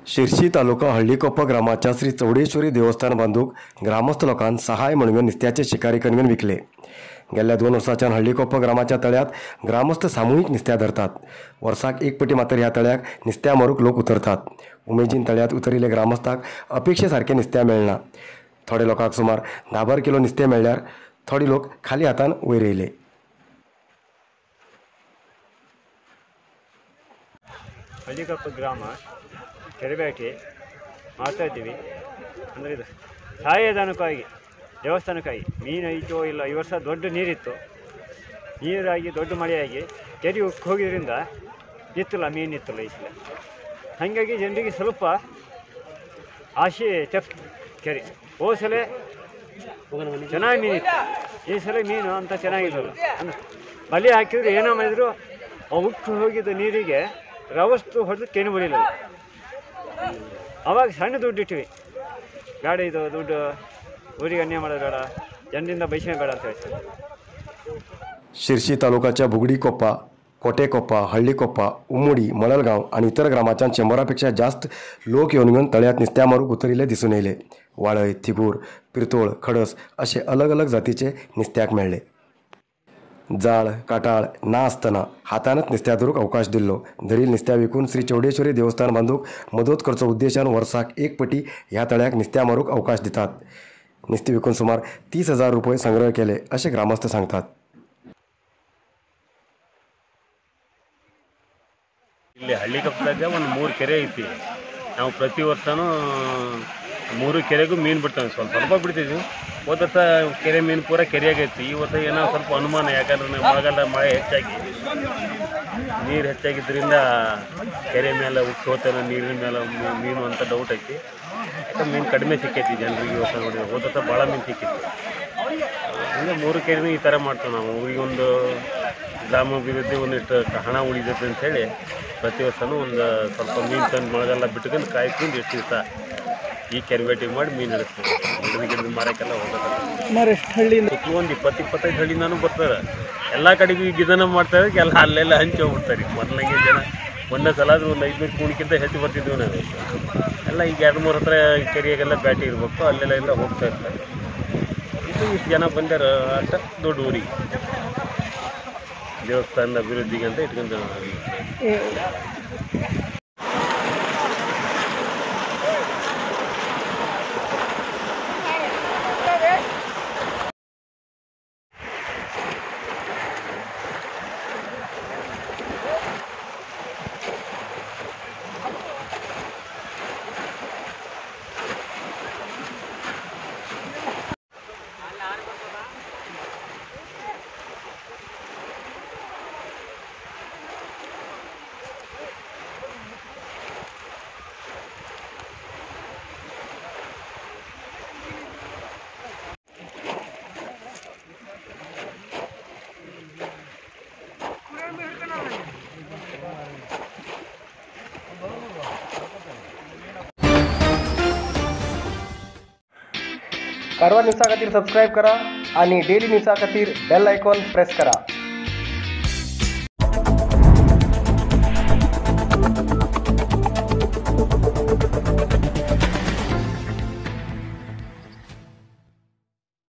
शिर्शी तालुका हळ्ळीकोप्प ग्रामाच्या श्री चौडेश्वरी देवस्थान बांधूक ग्रामस्थ लोकांक सहाय म्हणून नुस्त्याचे शिकारी करून विकले। गेल्या 2 वर्सांच्यान हळ्ळीकोप्प ग्रामाच्या तळ्यात ग्रामस्थ सामूहिक नुस्त्या धरतात। वर्साक एक पटी मात्र ह्या तळ्याक नुस्त्या मारूक लोक उतरतात। उमेदीन तळ्यात उतरिल्ले ग्रामस्थाक अपेक्षे सारखे नुस्त्या मेळना। थोडे लोकांक सुमार 10 किलो नुस्तें मेळ्ळ्यार थोडे लोक खाली हातान वयर येयले। ಹಳ್ಳಿಕೊಪ್ಪ ಗ್ರಾಮ ಕೆರೆಬೇಟೆ ಮಾಡ್ತಾ ಇದ್ದೀವಿ ಅಂದರೆ ಇದು ಸಹಾಯಧನಕ್ಕಾಗಿ ದೇವಸ್ಥಾನಕ್ಕಾಗಿ ಮೀನು ಇತ್ತು ಇಲ್ಲ ಈ ವರ್ಷ ದೊಡ್ಡ ನೀರಿತ್ತು, ನೀರಾಗಿ ದೊಡ್ಡ ಮಳೆಯಾಗಿ ಕೆರೆ ಉಕ್ಕಿ ಹೋಗಿದ್ದರಿಂದ ನಿತ್ತಿಲ್ಲ, ಮೀನು ನಿತ್ತಿಲ್ಲ ಈ ಸಲ। ಹಾಗಾಗಿ ಜನರಿಗೆ ಸ್ವಲ್ಪ ಆಸೆ ತಪ್ಪು ಕೆರೆ ಹೋದ ಸಲ ಚೆನ್ನಾಗಿ ಮೀನಿತ್ತು, ಈ ಸಲ ಮೀನು ಅಂತ ಚೆನ್ನಾಗಿರಲ್ಲ। ಅಂದ್ರೆ ಬಲೆ ಹಾಕಿದ್ರು ಏನೋ ಮಾಡಿದ್ರು ಉಕ್ಕಿ ಹೋಗಿದ್ದ ನೀರಿಗೆ ರವಸ್ತು ಹೊಡೆದು ಕೆಣಿ ಬಳಿಲ್ಲ। ಅವಾಗ ಸಣ್ಣ ದುಡ್ಡು ಇಟ್ಟಿವಿ, ಬೇಡ ಇದು ದುಡ್ಡು ಊರಿಗೆ ಅನ್ಯಾಯ ಮಾಡೋದು ಬೇಡ, ಜನರಿಂದ ಬಯಸಣೆ ಬೇಡ ಅಂತ ಹೇಳ್ತಾರೆ। शिर्शी तालुक्याच्या बुगडीकोप्प, कोटेकोप्प, हळ्ळीकोप्प, उमडी, मळलगाव आणि इतर ग्रामांच्या 100पेक्षा जास्त लोक येऊन तळ्यात नुस्त्या मारूक उतरिल्ले दिसून येयले। वाळय, थिगूर, पिरतोळ, खडस असे अलग अलग जातीचे नुस्त्याक मेळ्ळे। जाळ, काटाळ ना आसतना हातानच नुस्त्या धरूक अवकाश दिल्लो। धरील नुस्त्या विकून श्री चौडेश्वरी देवस्थान बांधूक मदत करचो उद्देशान वर्साक एक पटी ह्या तळ्याक नुस्त्या मारूक अवकाश दितात। नुस्तें विकून सुमार 30,000 रुपये संग्रह केले असे ग्रामस्थ सांगतात। ಇಲ್ಲಿ ಹಳ್ಳಿಕೊಪ್ಪದಾಗ ಒಂದು 3 ಕೆರೆ ಐತಿ। ನಾವು ಪ್ರತಿ ವರ್ಷನೂ 3 ಕೆರೆಗೂ ಮೀನು ಬಿಡ್ತೇವೆ, ಸ್ವಲ್ಪ ಬಿಡ್ತಿದ್ವಿ। ಹೋದ ವರ್ಷ ಕೆರೆ ಮೀನು ಪೂರ ಕೆರೆಯಾಗೈತಿ। ಈ ವರ್ಷ ಏನೋ ಸ್ವಲ್ಪ ಅನುಮಾನ, ಯಾಕಂದ್ರೆ ಮಳೆಗಾಲ ಮಳೆ ಹೆಚ್ಚಾಗಿ ನೀರು ಹೆಚ್ಚಾಗಿದ್ದರಿಂದ ಕೆರೆ ಮೇಲೆ ಉಕ್ಕಿ ಹೋಗ್ತಾನೆ, ನೀರಿನ ಮೇಲೆ ಮೀನು ಅಂತ ಡೌಟ್ ಐತಿ। ಯಾಕಂದ್ರೆ ಮೀನು ಕಡಿಮೆ ಸಿಕ್ಕೈತಿ ಜನರಿಗೆ ಈ ವರ್ಷ ನೋಡಿ, ಹೋದ ವರ್ಷ ಭಾಳ ಮೀನು ಸಿಕ್ಕೈತಿ। ಅಂದರೆ 3 ಕೆರೆನೂ ಈ ಥರ ಮಾಡ್ತೇವೆ ನಾವು। ಊರಿಗೊಂದು ಗ್ರಾಮಾಭಿವೃದ್ಧಿ ಒಂದಿಷ್ಟು ಹಣ ಉಳಿದೈತೆ ಅಂಥೇಳಿ ಪ್ರತಿ ವರ್ಷನೂ ಒಂದು ಸ್ವಲ್ಪ ಮೀನು ತಂದು ಮಳೆಗಾಲ ಬಿಟ್ಕೊಂಡು ಕಾಯ್ಕೊಂಡು ಎಷ್ಟು ದಿವಸ ಈ ಕೆರೆಬೇಟೆ ಮಾಡಿ ಮೀನು ಹಿಡಿಸ್ತೀವಿ। ಗಿಡದ ಮಾರಕ್ಕೆಲ್ಲ ಹೋಗೋದು ಒಂದು 20-25 ಹಳ್ಳಿನಾನು ಬರ್ತಾರೆ। ಎಲ್ಲ ಕಡೆಗೂ ಈಗ ಇದನ್ನು ಮಾಡ್ತಾರೆ, ಎಲ್ಲ ಅಲ್ಲೆಲ್ಲ ಹಂಚಿ ಹೋಗ್ಬಿಡ್ತಾರೆ। ಮೊದಲಾಗೆ ಜನ ಒಂದೇ ಸಲ ಆದರೂ ಒಂದು 500 ಕೂಣಿಕ್ಕಿಂತ ಹೆಚ್ಚು ಬರ್ತಿದ್ವಿ ನಾವು ಎಲ್ಲ। ಈಗ 2-3 ಹತ್ರ ಕೆರೆಯಾಗೆಲ್ಲ ಬ್ಯಾಟಿ ಇರಬೇಕು, ಅಲ್ಲೆಲ್ಲ ಎಲ್ಲ ಹೋಗ್ತಾ ಇರ್ತಾರೆ। ಇಷ್ಟು ಜನ ಬಂದಾರ ಅಷ್ಟ ದೊಡ್ಡ ಊರಿಗೆ ದೇವಸ್ಥಾನದ ಅಭಿವೃದ್ಧಿಗೆ ಅಂತ ಇಟ್ಕೊಂಡು कारवार न्यूजा खातीर सबस्क्राईब करा आणि डेली न्यूजा खातीर बेल आयकॉन प्रेस करा।